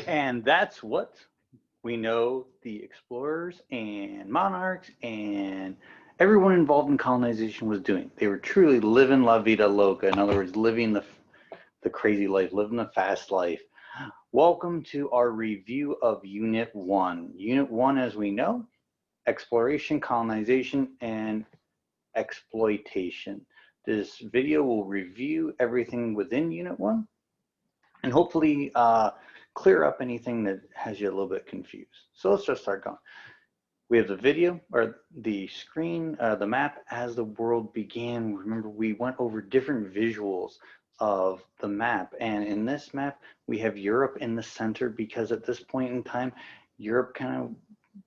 And that's what we know the explorers and monarchs and everyone involved in colonization was doing. They were truly living la vida loca. In other words, living the crazy life, living the fast life. Welcome to our review of Unit 1. Unit 1, as we know, exploration, colonization, and exploitation. This video will review everything within Unit 1 and hopefully clear up anything that has you a little bit confused. So let's just start going. We have the video or the screen, the map as the world began. Remember, we went over different visuals of the map, and in this map we have Europe in the center because at this point in time Europe kind of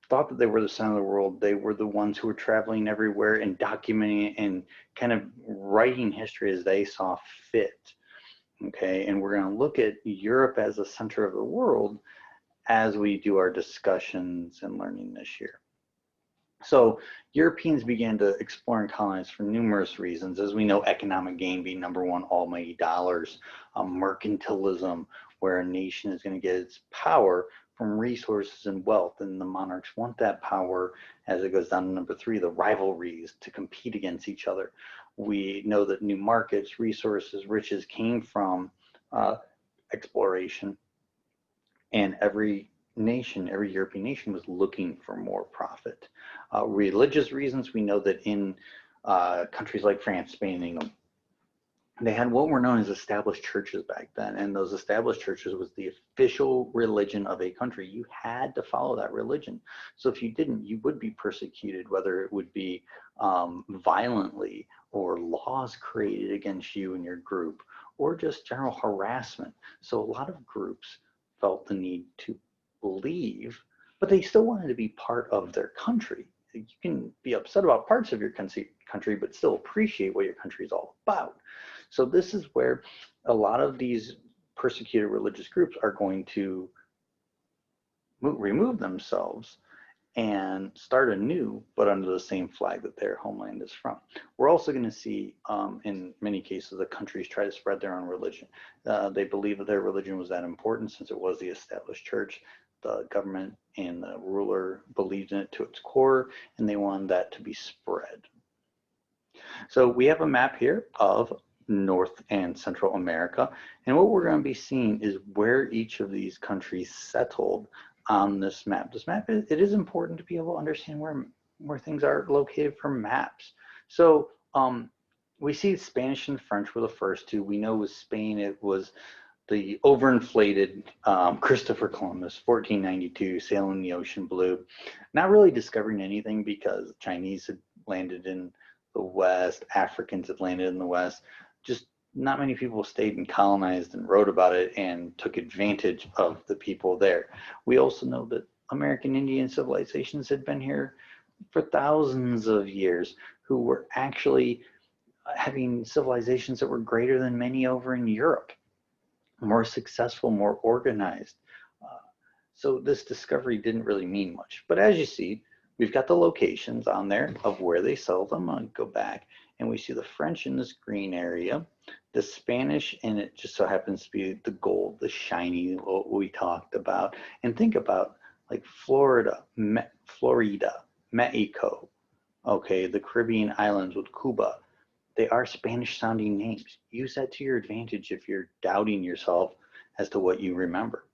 thought that they were the center of the world. They were the ones who were traveling everywhere and documenting it and kind of writing history as they saw fit. Okay, and we're going to look at Europe as the center of the world as we do our discussions and learning this year. So Europeans began to explore and colonize for numerous reasons. As we know, economic gain being number one, almighty dollars, mercantilism, where a nation is going to get its power from resources and wealth, and the monarchs want that power. As it goes down to number three, the rivalries to compete against each other. We know that new markets, resources, riches came from exploration, and every nation, every European nation was looking for more profit. Religious reasons, we know that in countries like France, Spain, and England, they had what were known as established churches back then, and those established churches was the official religion of a country. You had to follow that religion. So if you didn't, you would be persecuted, whether it would be violently or laws created against you and your group, or just general harassment. So a lot of groups felt the need to leave, but they still wanted to be part of their country. You can be upset about parts of your country, but still appreciate what your country is all about. So this is where a lot of these persecuted religious groups are going to remove themselves and start anew, but under the same flag that their homeland is from. We're also going to see, in many cases, the countries try to spread their own religion. They believe that their religion was that important since it was the established church. The government and the ruler believed in it to its core, and they wanted that to be spread. So we have a map here of North and Central America, and what we're going to be seeing is where each of these countries settled on this map. This map, it is important to be able to understand where things are located for maps. So we see Spanish and French were the first two. We know with Spain it was the overinflated Christopher Columbus, 1492, sailing the ocean blue, not really discovering anything because the Chinese had landed in the West, Africans had landed in the West. Just not many people stayed and colonized and wrote about it and took advantage of the people there. We also know that American Indian civilizations had been here for thousands of years, who were actually having civilizations that were greater than many over in Europe, more successful, more organized. So this discovery didn't really mean much. But as you see, we've got the locations on there of where they settled them. I'll go back, and we see the French in this green area, the Spanish, and it just so happens to be the gold, the shiny, what we talked about. And think about like Florida, Mexico, okay, the Caribbean islands with Cuba. They are Spanish sounding names. Use that to your advantage if you're doubting yourself as to what you remember.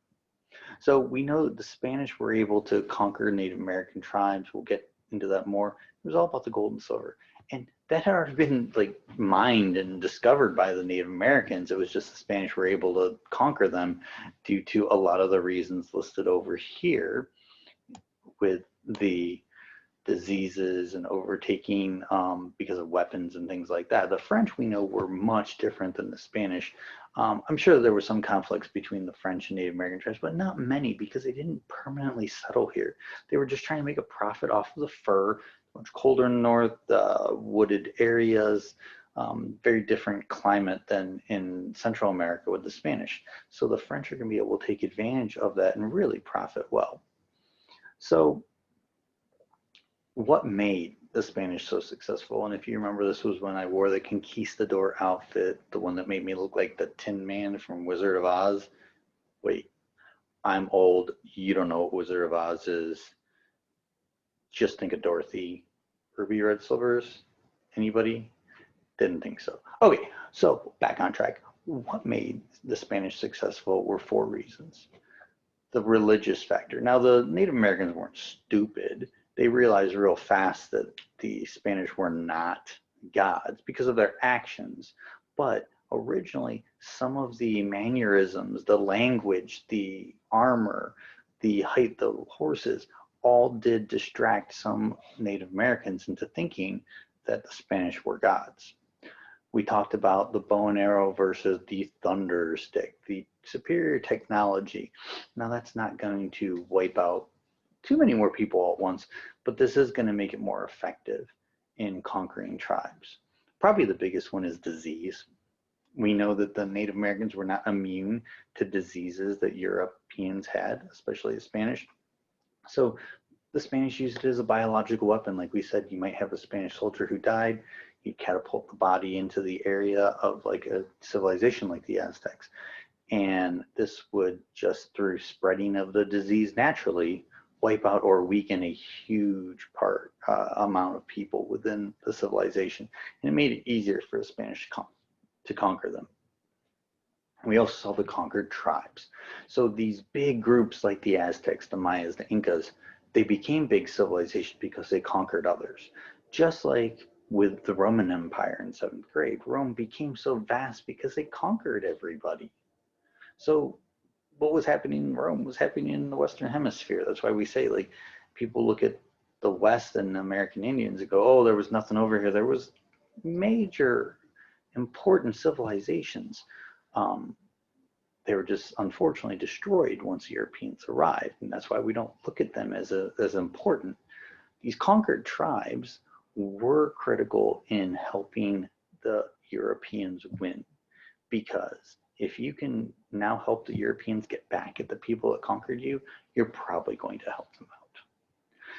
So we know that the Spanish were able to conquer Native American tribes. We'll get into that more. It was all about the gold and silver. And that had already been like mined and discovered by the Native Americans. It was just the Spanish were able to conquer them due to a lot of the reasons listed over here, with the diseases and overtaking because of weapons and things like that. The French, we know, were much different than the Spanish. I'm sure there were some conflicts between the French and Native American tribes, but not many, because they didn't permanently settle here. They were just trying to make a profit off of the fur. Much colder in the north, wooded areas, very different climate than in Central America with the Spanish. So the French are going to be able to take advantage of that and really profit well. So what made the Spanish so successful? And if you remember, this was when I wore the conquistador outfit, the one that made me look like the Tin Man from Wizard of Oz. Wait, I'm old. You don't know what Wizard of Oz is. Just think of Dorothy. Ruby Red Slippers? Anybody? Didn't think so. Okay, so back on track. What made the Spanish successful were 4 reasons. The religious factor. Now, the Native Americans weren't stupid. They realized real fast that the Spanish were not gods because of their actions. But originally, some of the mannerisms, the language, the armor, the height, the horses, all did distract some Native Americans into thinking that the Spanish were gods. We talked about the bow and arrow versus the thunder stick, the superior technology. Now, that's not going to wipe out too many more people at once, but this is going to make it more effective in conquering tribes. Probably the biggest one is disease. We know that the Native Americans were not immune to diseases that Europeans had, especially the Spanish. So the Spanish used it as a biological weapon. Like we said, you might have a Spanish soldier who died, you'd catapult the body into the area of like a civilization like the Aztecs. And this would, just through spreading of the disease naturally, wipe out or weaken a huge amount of people within the civilization. And it made it easier for the Spanish to conquer them. We also saw the conquered tribes. So these big groups like the Aztecs, the Mayas, the Incas, they became big civilizations because they conquered others. Just like with the Roman Empire in 7th grade, Rome became so vast because they conquered everybody. So what was happening in Rome was happening in the Western Hemisphere. That's why we say, like, people look at the West and American Indians and go, oh, there was nothing over here. There was major, important civilizations. They were just unfortunately destroyed once Europeans arrived, and that's why we don't look at them as important. These conquered tribes were critical in helping the Europeans win, because if you can now help the Europeans get back at the people that conquered you, you're probably going to help them out.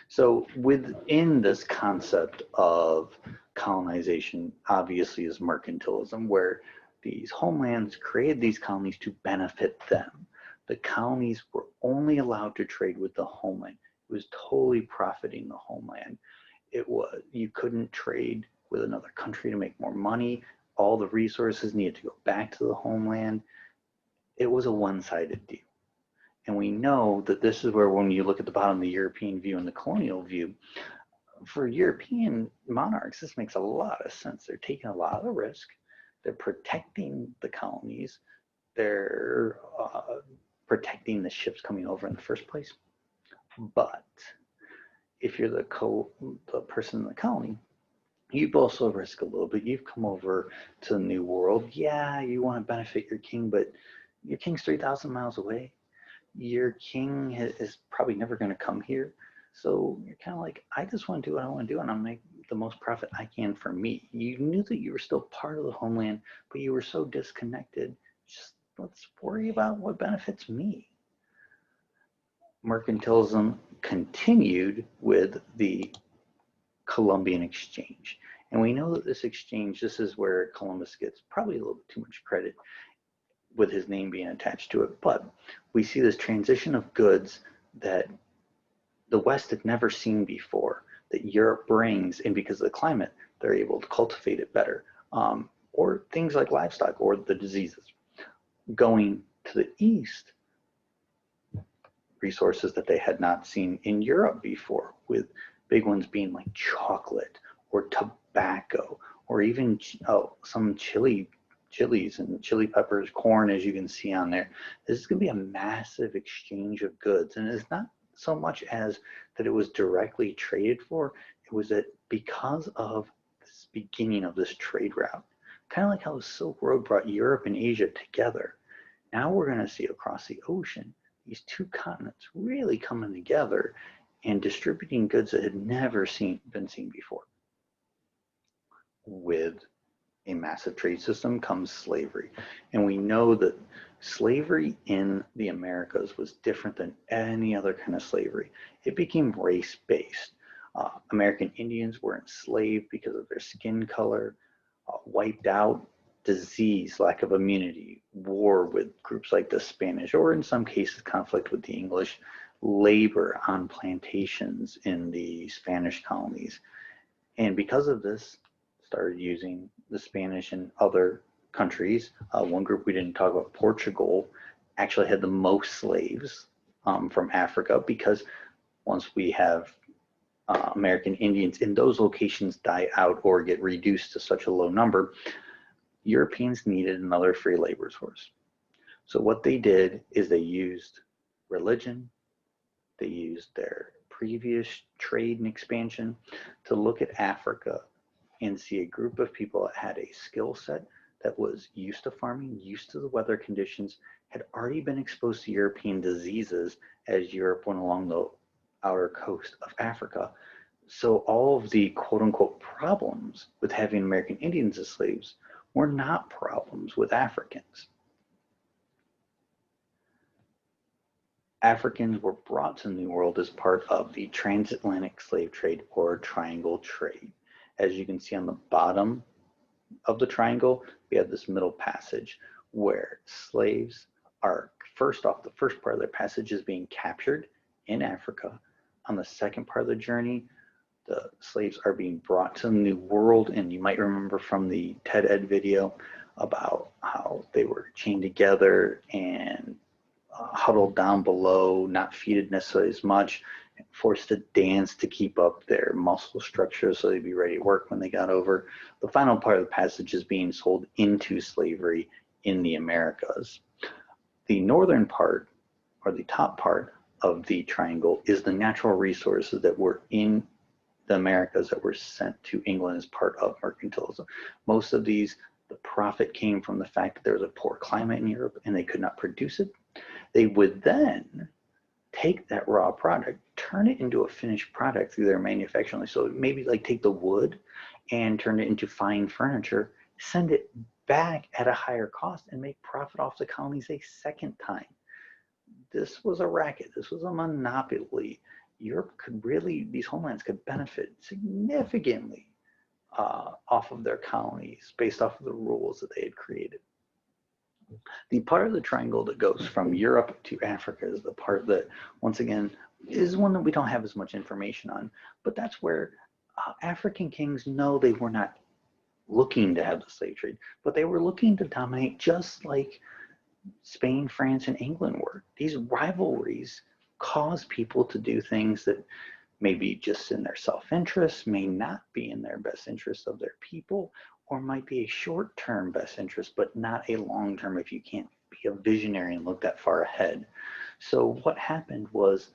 So within this concept of colonization, obviously, is mercantilism, where these homelands created these colonies to benefit them. The colonies were only allowed to trade with the homeland. It was totally profiting the homeland. You couldn't trade with another country to make more money. All the resources needed to go back to the homeland. It was a one-sided deal. And we know that this is where, when you look at the bottom of the European view and the colonial view, for European monarchs, this makes a lot of sense. They're taking a lot of the risk. They're protecting the colonies. They're protecting the ships coming over in the first place. But if you're the person in the colony, you've also risked a little bit. You've come over to the New World. Yeah, you want to benefit your king, but your king's 3,000 miles away. Your king is probably never going to come here. So you're kind of like, I just want to do what I want to do, and I'll make the most profit I can for me. You knew that you were still part of the homeland, but you were so disconnected. Just let's worry about what benefits me. Mercantilism continued with the Columbian Exchange. And we know that this exchange, this is where Columbus gets probably a little bit too much credit with his name being attached to it. But we see this transition of goods that the West had never seen before, that Europe brings, and because of the climate, they're able to cultivate it better. Or things like livestock or the diseases. Going to the East, resources that they had not seen in Europe before, with Big ones being like chocolate or tobacco, or even some chilies and chili peppers, corn, as you can see on there. This is going to be a massive exchange of goods, and it's not so much as that it was directly traded for. It was that because of this beginning of this trade route, kind of like how the Silk Road brought Europe and Asia together. Now we're going to see across the ocean these two continents really coming together and distributing goods that had never been seen before. With a massive trade system comes slavery. And we know that slavery in the Americas was different than any other kind of slavery. It became race-based. American Indians were enslaved because of their skin color, wiped out, disease, lack of immunity, war with groups like the Spanish, or in some cases conflict with the English, labor on plantations in the Spanish colonies. And because of this, started using the Spanish and other countries. One group we didn't talk about, Portugal, actually had the most slaves from Africa, because once we have American Indians in those locations die out or get reduced to such a low number, Europeans needed another free labor source. So what they did is they used religion, they used their previous trade and expansion to look at Africa and see a group of people that had a skill set that was used to farming, used to the weather conditions, had already been exposed to European diseases as Europe went along the outer coast of Africa. So all of the quote unquote problems with having American Indians as slaves were not problems with Africans. Africans were brought to the New World as part of the transatlantic slave trade, or triangle trade. As you can see on the bottom of the triangle, we have this middle passage where slaves are, first off, the first part of their passage is being captured in Africa. On the second part of the journey, the slaves are being brought to the New World, and you might remember from the TED Ed video about how they were chained together and huddled down below, not feeded necessarily as much, forced to dance to keep up their muscle structure so they'd be ready to work when they got over. The final part of the passage is being sold into slavery in the Americas. The northern part, or the top part of the triangle, is the natural resources that were in the Americas that were sent to England as part of mercantilism. Most of these, the profit came from the fact that there was a poor climate in Europe and they could not produce it. They would then take that raw product, turn it into a finished product through their manufacturing. So maybe like take the wood and turn it into fine furniture, send it back at a higher cost and make profit off the colonies a second time. This was a racket. This was a monopoly. Europe could really, these homelands could benefit significantly off of their colonies based off of the rules that they had created. The part of the triangle that goes from Europe to Africa is the part that, once again, is one that we don't have as much information on, but that's where African kings know they were not looking to have the slave trade, but they were looking to dominate just like Spain, France, and England were. These rivalries cause people to do things that may be just in their self-interest, may not be in their best interest of their people, or might be a short-term best interest, but not a long-term if you can't be a visionary and look that far ahead. So what happened was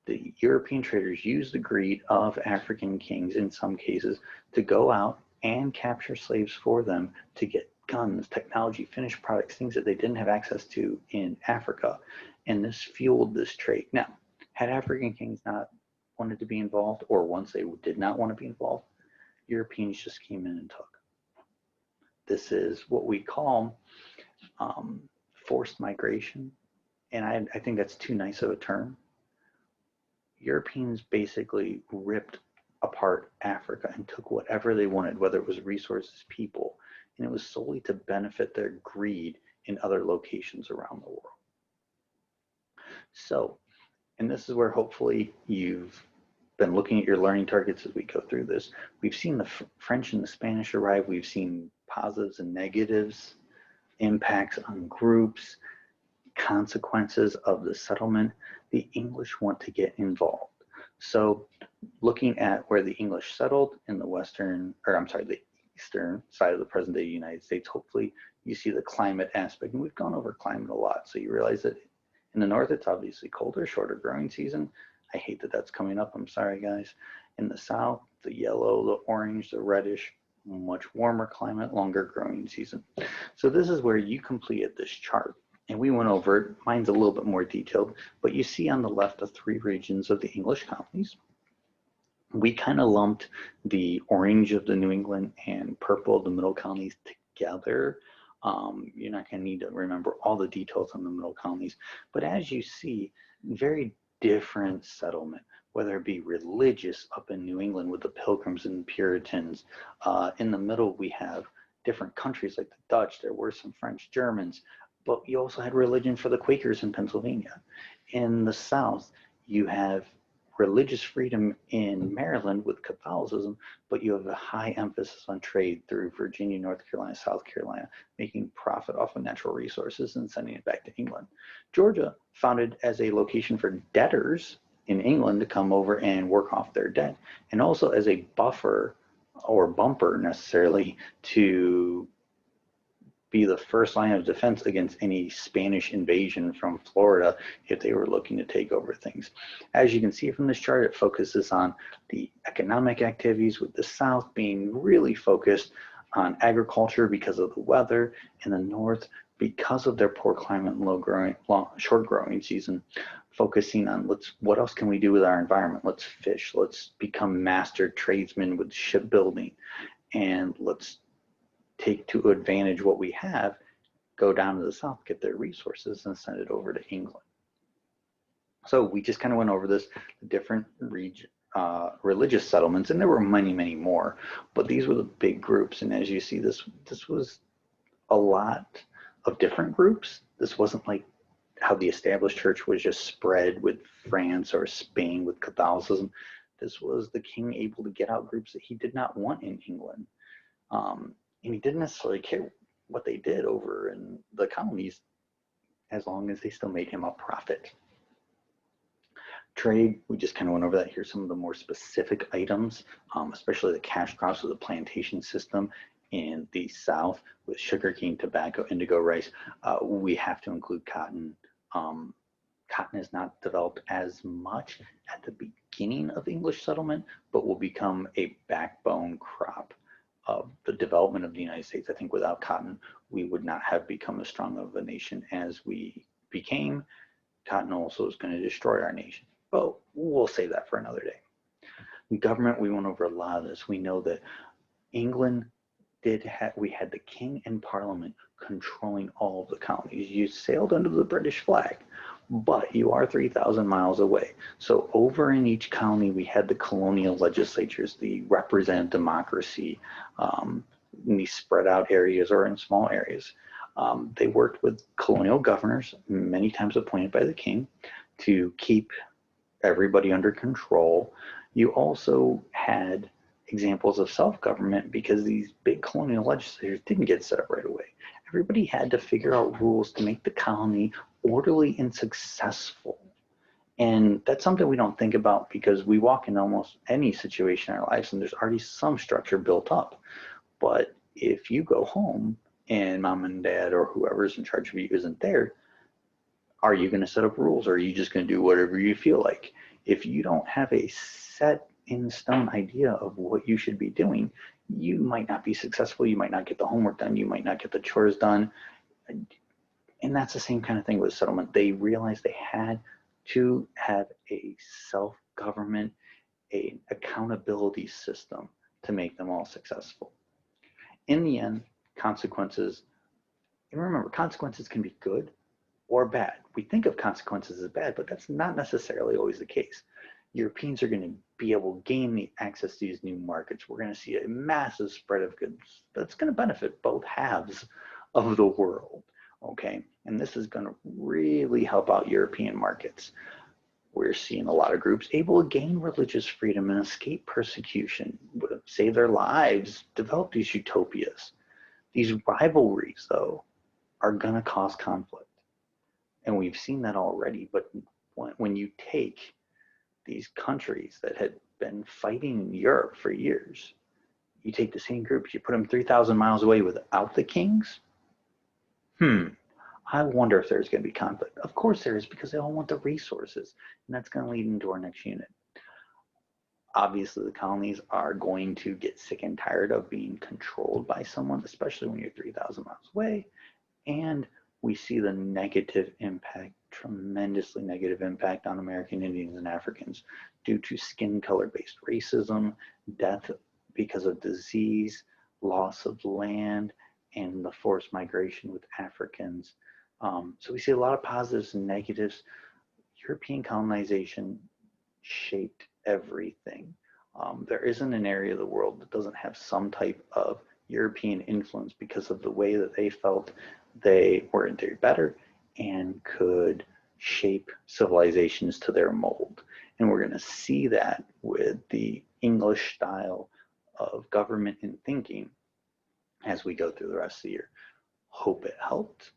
the European traders used the greed of African kings in some cases to go out and capture slaves for them to get guns, technology, finished products, things that they didn't have access to in Africa. And this fueled this trade. Now, had African kings not wanted to be involved, or once they did not want to be involved, Europeans just came in and took. This is what we call forced migration. And I think that's too nice of a term. Europeans basically ripped apart Africa and took whatever they wanted, whether it was resources, people, and it was solely to benefit their greed in other locations around the world. So, and this is where hopefully you've been looking at your learning targets as we go through this. We've seen the French and the Spanish arrive. We've seen positives and negatives, impacts on groups, consequences of the settlement. The English want to get involved. So looking at where the English settled in the the eastern side of the present day United States, hopefully you see the climate aspect. And we've gone over climate a lot. So you realize that in the north, it's obviously colder, shorter growing season. I hate that that's coming up. I'm sorry, guys. In the south, the yellow, the orange, the reddish, much warmer climate, longer growing season. So this is where you completed this chart. And we went over it. Mine's a little bit more detailed, but you see on the left the three regions of the English colonies. We kind of lumped the orange of the New England and purple of the middle colonies together. You're not going to need to remember all the details on the middle colonies, but as you see, very different settlement, whether it be religious up in New England with the Pilgrims and Puritans. In the middle, we have different countries like the Dutch. There were some French, Germans, but you also had religion for the Quakers in Pennsylvania. In the South, you have religious freedom in Maryland with Catholicism, but you have a high emphasis on trade through Virginia, North Carolina, South Carolina, making profit off of natural resources and sending it back to England. Georgia, founded as a location for debtors in England to come over and work off their debt, and also as a buffer or bumper necessarily to be the first line of defense against any Spanish invasion from Florida if they were looking to take over things. As you can see from this chart, it focuses on the economic activities, with the South being really focused on agriculture because of the weather, and the North because of their poor climate and short growing season, focusing on what else can we do with our environment? Let's fish, let's become master tradesmen with shipbuilding, and let's take to advantage what we have, go down to the south, get their resources, and send it over to England. So we just kind of went over this, the different religious settlements, and there were many, many more, but these were the big groups. And as you see, this was a lot of different groups. This wasn't like how the established church was just spread with France or Spain with Catholicism. This was the king able to get out groups that he did not want in England. And he didn't necessarily care what they did over in the colonies as long as they still made him a profit. Trade, we just kind of went over that. Here's some of the more specific items, especially the cash crops of the plantation system in the South with sugarcane, tobacco, indigo, rice. We have to include cotton. Cotton is not developed as much at the beginning of English settlement, but will become a backbone crop of the development of the United States. I think without cotton, we would not have become as strong of a nation as we became. Cotton also is going to destroy our nation, but we'll save that for another day. Government, we went over a lot of this. We know that England we had the king and parliament controlling all of the colonies. You sailed under the British flag, but you are 3,000 miles away. So over in each colony, we had the colonial legislatures, the representative democracy, in these spread out areas or in small areas. They worked with colonial governors, many times appointed by the king, to keep everybody under control. You also had examples of self-government because these big colonial legislatures didn't get set up right away. Everybody had to figure out rules to make the colony orderly and successful. And that's something we don't think about because we walk in almost any situation in our lives and there's already some structure built up. But if you go home and mom and dad or whoever's in charge of you isn't there, are you going to set up rules or are you just going to do whatever you feel like? If you don't have a set in stone idea of what you should be doing, you might not be successful. You might not get the homework done. You might not get the chores done. And that's the same kind of thing with settlement. They realized they had to have a self-government, an accountability system to make them all successful. In the end, consequences, and remember, consequences can be good or bad. We think of consequences as bad, but that's not necessarily always the case. Europeans are going to be able to gain the access to these new markets. We're going to see a massive spread of goods that's going to benefit both halves of the world, okay? And this is going to really help out European markets. We're seeing a lot of groups able to gain religious freedom and escape persecution, save their lives, develop these utopias. These rivalries, though, are going to cause conflict. And we've seen that already, but when you take these countries that had been fighting in Europe for years. You take the same groups, you put them 3,000 miles away without the kings. I wonder if there's going to be conflict. Of course there is, because they all want the resources, and that's going to lead into our next unit. Obviously, the colonies are going to get sick and tired of being controlled by someone, especially when you're 3,000 miles away. And we see the negative impact, tremendously negative impact on American Indians and Africans due to skin color-based racism, death because of disease, loss of land, and the forced migration with Africans. So we see a lot of positives and negatives. European colonization shaped everything. There isn't an area of the world that doesn't have some type of European influence because of the way that they felt they were in theory better and could shape civilizations to their mold. And we're going to see that with the English style of government and thinking as we go through the rest of the year. Hope it helped.